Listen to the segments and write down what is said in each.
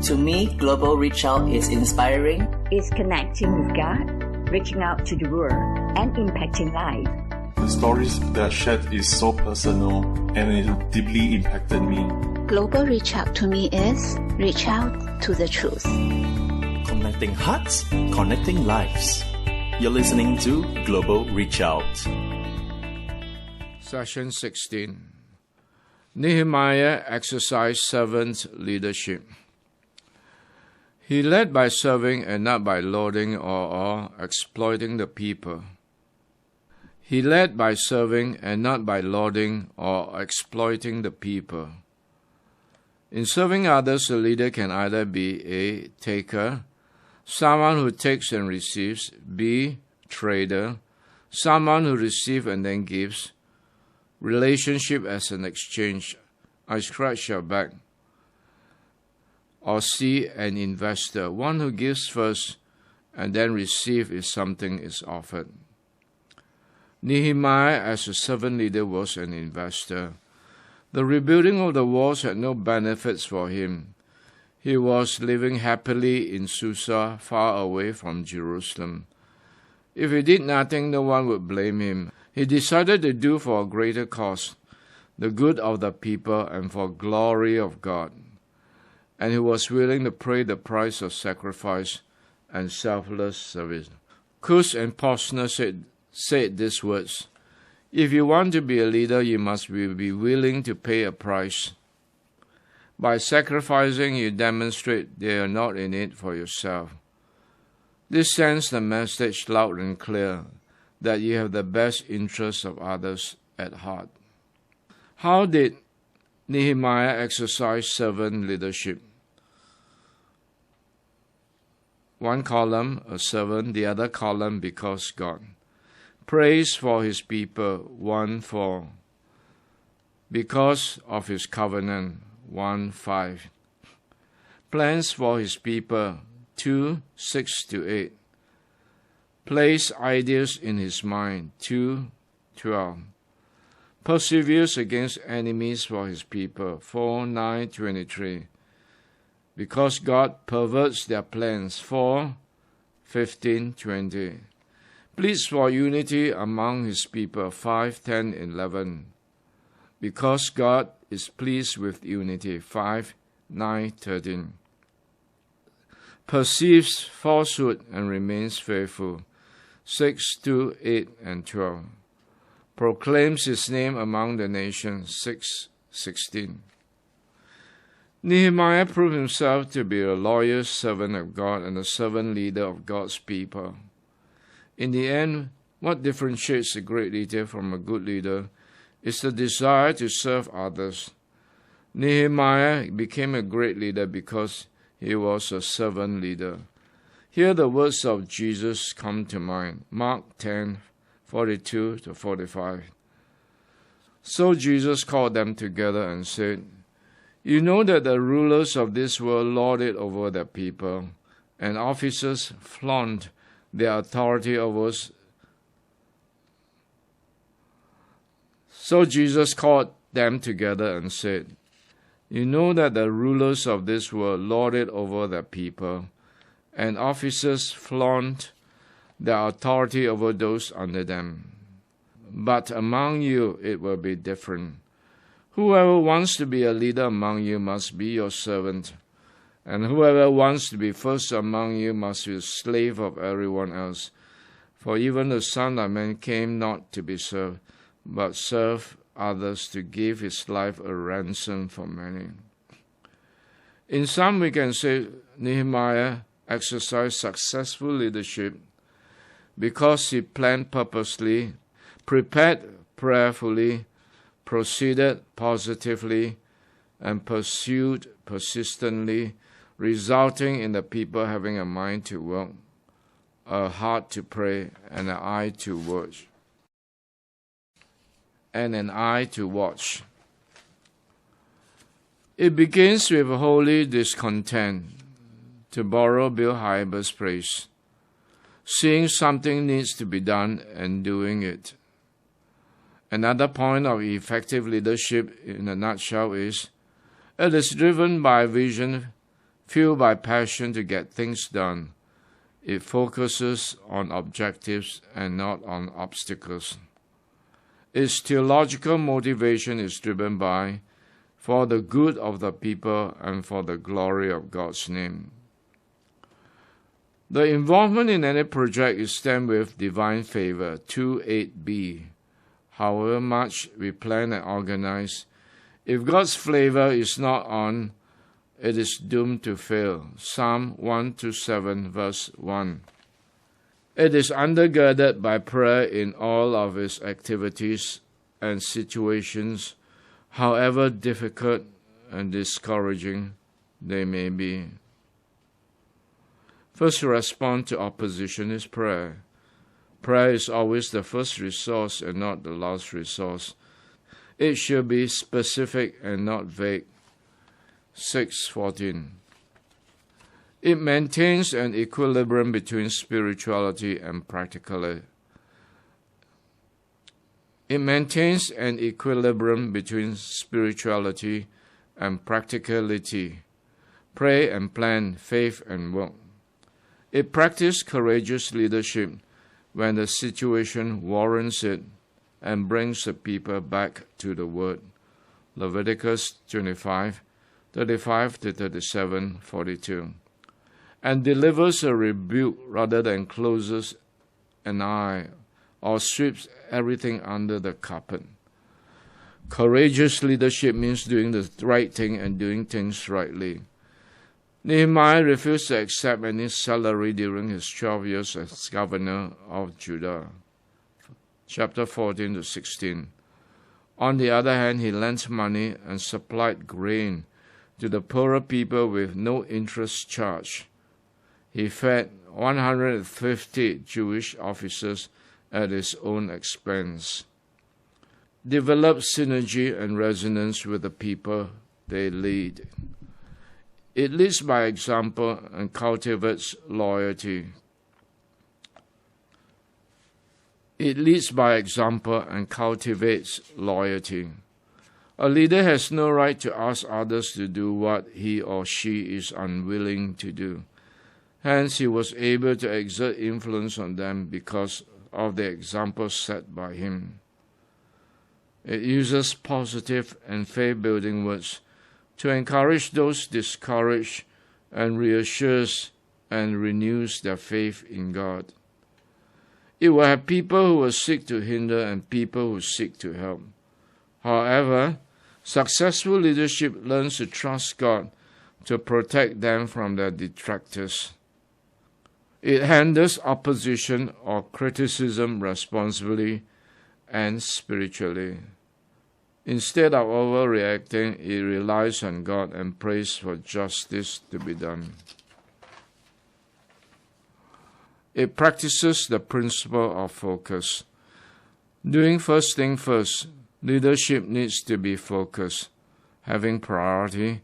To me, Global Reach Out is inspiring. It's connecting with God, reaching out to the world, and impacting life. The stories that are shared is so personal and it deeply impacted me. Global Reach Out to me is reach out to the truth. Connecting hearts, connecting lives. You're listening to Global Reach Out. Session 16. Nehemiah exercised servant leadership. He led by serving and not by lording or exploiting the people. He led by serving and not by lording or exploiting the people. In serving others, a leader can either be A. Taker, someone who takes and receives, B. Trader, someone who receives and then gives, relationship as an exchange, I scratch your back, or C. An investor, one who gives first and then receives if something is offered. Nehemiah, as a servant leader, was an investor. The rebuilding of the walls had no benefits for him. He was living happily in Susa, far away from Jerusalem. If he did nothing, no one would blame him. He decided to do for a greater cause, the good of the people and for glory of God. And he was willing to pay the price of sacrifice and selfless service. Kush and Posner said these words, "If you want to be a leader, you must be willing to pay a price. By sacrificing, you demonstrate that you are not in it for yourself. This sends the message loud and clear that you have the best interests of others at heart." How did Nehemiah exercise servant leadership? One column, a servant, the other column, because God. Praise for his people, 1:4. Because of his covenant, 1:5. Plans for his people, 2:6-8. Place ideas in his mind, 2:12. Perseveres against enemies for his people, 4:9-23. Because God perverts their plans, 4:15-20. Pleads for unity among his people, 5:10-11. Because God is pleased with unity, 5:9-13. Perceives falsehood and remains faithful, 6:8-12. Proclaims his name among the nations, 6:16. Nehemiah proved himself to be a loyal servant of God and a servant leader of God's people. In the end, what differentiates a great leader from a good leader is the desire to serve others. Nehemiah became a great leader because he was a servant leader. Here the words of Jesus come to mind. Mark 10:42-45. So Jesus called them together and said, "You know that the rulers of this world lord it over their people, and officers flaunt their authority over us." So Jesus called them together and said, "You know that the rulers of this world lord it over their people, and officers flaunt their authority over those under them. But among you it will be different. Whoever wants to be a leader among you must be your servant, and whoever wants to be first among you must be a slave of everyone else. For even the Son of Man came not to be served, but serve others, to give his life a ransom for many." In sum, we can say Nehemiah exercised successful leadership because he planned purposely, prepared prayerfully, proceeded positively, and pursued persistently, resulting in the people having a mind to work, a heart to pray, and an eye to watch. It begins with holy discontent, to borrow Bill Hybels' phrase, seeing something needs to be done and doing it. Another point of effective leadership in a nutshell is it is driven by vision, fueled by passion to get things done. It focuses on objectives and not on obstacles. Its theological motivation is driven by for the good of the people and for the glory of God's name. The involvement in any project is stamped with divine favor, 2:8b. However much we plan and organize, if God's favor is not on, it is doomed to fail. Psalm 1-7, verse 1. It is undergirded by prayer in all of its activities and situations, however difficult and discouraging they may be. First response to opposition is prayer. Prayer is always the first resource and not the last resource. It should be specific and not vague. 6:14. It maintains an equilibrium between spirituality and practicality. It maintains an equilibrium between spirituality and practicality. Pray and plan, faith and work. It practices courageous leadership when the situation warrants it and brings the people back to the Word. Leviticus 25:35-37, 42. And delivers a rebuke rather than closes an eye or sweeps everything under the carpet. Courageous leadership means doing the right thing and doing things rightly. Nehemiah refused to accept any salary during his 12 years as governor of Judah. Chapter 14-16. On the other hand, he lent money and supplied grain to the poorer people with no interest charge. He fed 150 Jewish officers at his own expense. Develop synergy and resonance with the people they lead. It leads by example and cultivates loyalty. It leads by example and cultivates loyalty. A leader has no right to ask others to do what he or she is unwilling to do. Hence, he was able to exert influence on them because of the example set by him. It uses positive and faith-building words to encourage those discouraged and reassures and renews their faith in God. It will have people who will seek to hinder and people who seek to help. However, successful leadership learns to trust God to protect them from their detractors. It handles opposition or criticism responsibly and spiritually. Instead of overreacting, it relies on God and prays for justice to be done. It practices the principle of focus. Doing first thing first, leadership needs to be focused, having priority,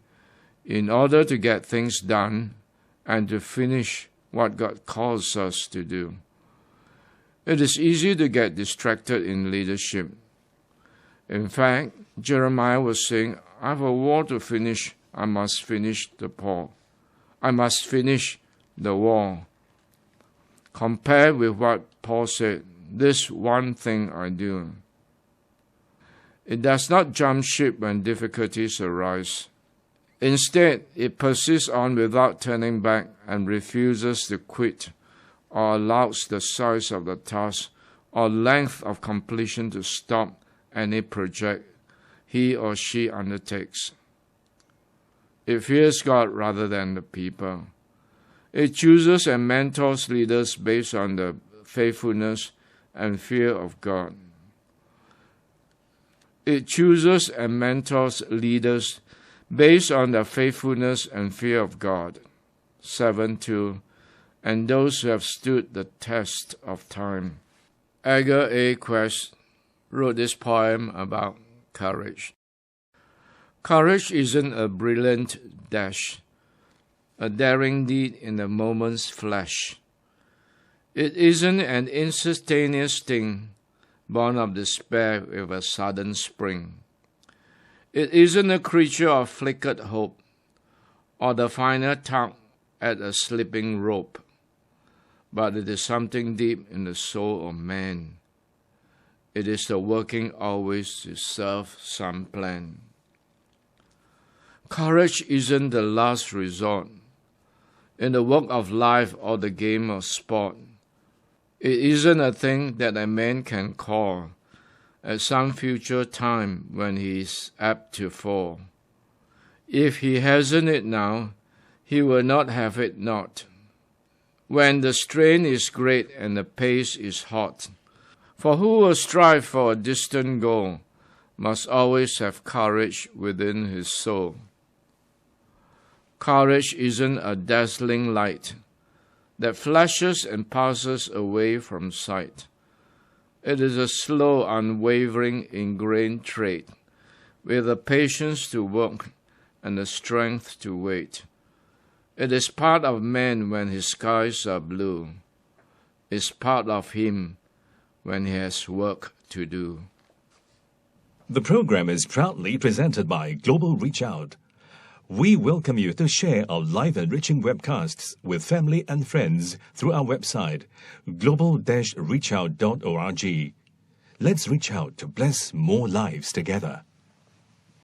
in order to get things done and to finish what God calls us to do. It is easy to get distracted in leadership. In fact, Jeremiah was saying, I have a war to finish. I must finish the war. I must finish the war. Compared with what Paul said, this one thing I do. It does not jump ship when difficulties arise. Instead, it persists on without turning back and refuses to quit or allows the size of the task or length of completion to stop any project he or she undertakes. It fears God rather than the people. It chooses and mentors leaders based on the faithfulness and fear of God. It chooses and mentors leaders based on the faithfulness and fear of God. 7:2. And those who have stood the test of time. Edgar A. Quest wrote this poem about courage. Courage isn't a brilliant dash, a daring deed in a moment's flash. It isn't an instantaneous thing, born of despair with a sudden spring. It isn't a creature of flickered hope, or the final tug at a slipping rope, but it is something deep in the soul of man. It is the working always to serve some plan. Courage isn't the last resort in the work of life or the game of sport. It isn't a thing that a man can call at some future time when he is apt to fall. If he hasn't it now, he will not have it not. When the strain is great and the pace is hot, for who will strive for a distant goal must always have courage within his soul. Courage isn't a dazzling light that flashes and passes away from sight. It is a slow, unwavering, ingrained trait, with the patience to work and the strength to wait. It is part of man when his skies are blue. It's part of him when he has work to do. The program is proudly presented by Global Reach Out. We welcome you to share our live enriching webcasts with family and friends through our website, global-reachout.org. Let's reach out to bless more lives together.